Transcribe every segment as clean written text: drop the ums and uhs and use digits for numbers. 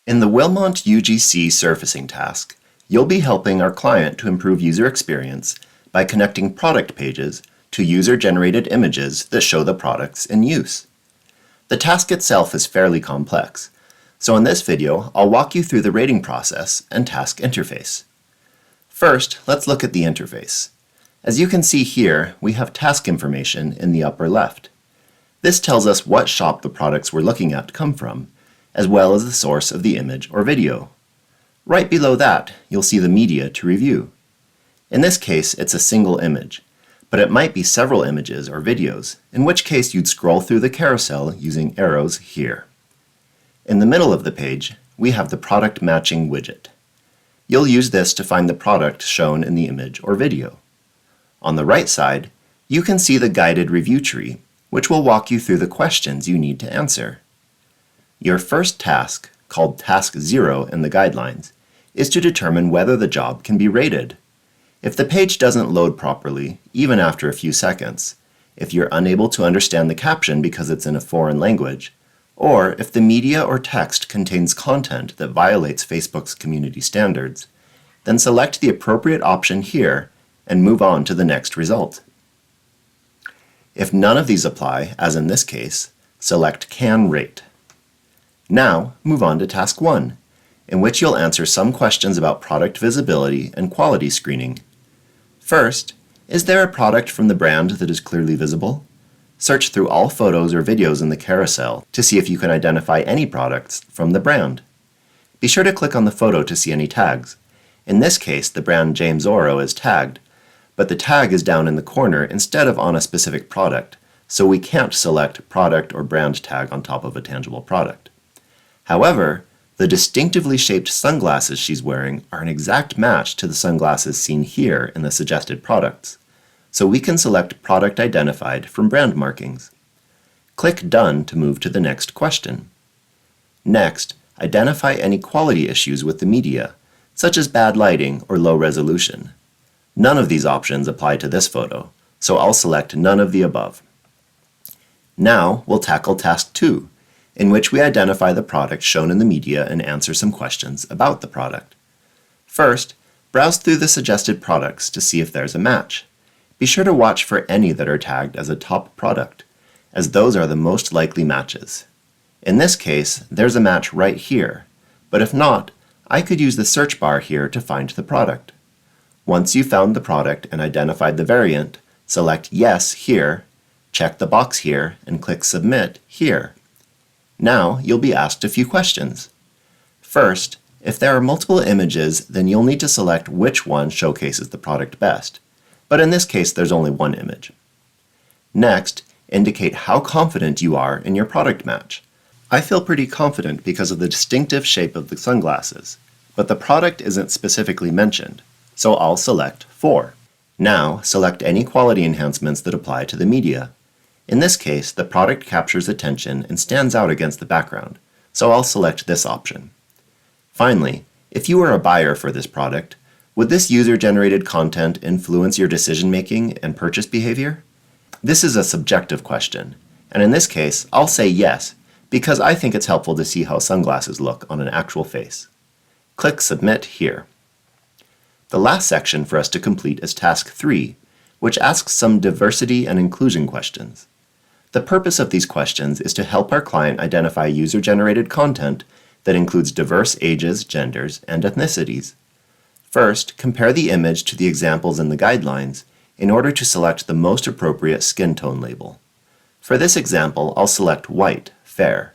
In the Wilmont UGC surfacing task, you'll be helping our client to improve user experience by connecting product pages to user-generated images that show the products in use. The task itself is fairly complex, so in this video I'll walk you through the rating process and task interface. First, let's look at the interface. As you can see here, we have task information in the upper left. This tells us what shop the products we're looking at come from, as well as the source of the image or video. Right below that, you'll see the media to review. In this case, it's a single image, but it might be several images or videos, in which case you'd scroll through the carousel using arrows here. In the middle of the page, we have the product matching widget. You'll use this to find the product shown in the image or video. On the right side, you can see the guided review tree, which will walk you through the questions you need to answer. Your first task, called Task 0 in the guidelines, is to determine whether the job can be rated. If the page doesn't load properly, even after a few seconds, if you're unable to understand the caption because it's in a foreign language, or if the media or text contains content that violates Facebook's community standards, then select the appropriate option here and move on to the next result. If none of these apply, as in this case, select Can Rate. Now, move on to Task 1, in which you'll answer some questions about product visibility and quality screening. First, is there a product from the brand that is clearly visible? Search through all photos or videos in the carousel to see if you can identify any products from the brand. Be sure to click on the photo to see any tags. In this case, the brand James Oro is tagged, but the tag is down in the corner instead of on a specific product, so we can't select product or brand tag on top of a tangible product. However, the distinctively shaped sunglasses she's wearing are an exact match to the sunglasses seen here in the suggested products, so we can select Product Identified from brand markings. Click Done to move to the next question. Next, identify any quality issues with the media, such as bad lighting or low resolution. None of these options apply to this photo, so I'll select none of the above. Now we'll tackle Task 2, in which we identify the product shown in the media and answer some questions about the product. First, browse through the suggested products to see if there's a match. Be sure to watch for any that are tagged as a top product, as those are the most likely matches. In this case, there's a match right here, but if not, I could use the search bar here to find the product. Once you've found the product and identified the variant, select Yes here, check the box here, and click Submit here. Now you'll be asked a few questions. First, if there are multiple images, then you'll need to select which one showcases the product best, but in this case there's only one image. Next, indicate how confident you are in your product match. I feel pretty confident because of the distinctive shape of the sunglasses, but the product isn't specifically mentioned, so I'll select 4. Now, select any quality enhancements that apply to the media. In this case, the product captures attention and stands out against the background, so I'll select this option. Finally, if you were a buyer for this product, would this user-generated content influence your decision-making and purchase behavior? This is a subjective question, and in this case, I'll say yes, because I think it's helpful to see how sunglasses look on an actual face. Click Submit here. The last section for us to complete is Task 3, which asks some diversity and inclusion questions. The purpose of these questions is to help our client identify user-generated content that includes diverse ages, genders, and ethnicities. First, compare the image to the examples in the guidelines in order to select the most appropriate skin tone label. For this example, I'll select white, fair.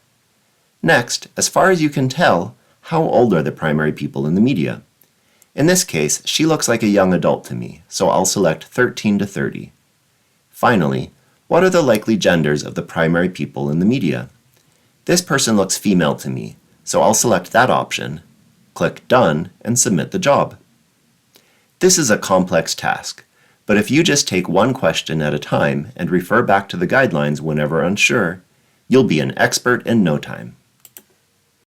Next, as far as you can tell, how old are the primary people in the media? In this case, she looks like a young adult to me, so I'll select 13 to 30. Finally, what are the likely genders of the primary people in the media? This person looks female to me, so I'll select that option, click Done, and submit the job. This is a complex task, but if you just take one question at a time and refer back to the guidelines whenever unsure, you'll be an expert in no time.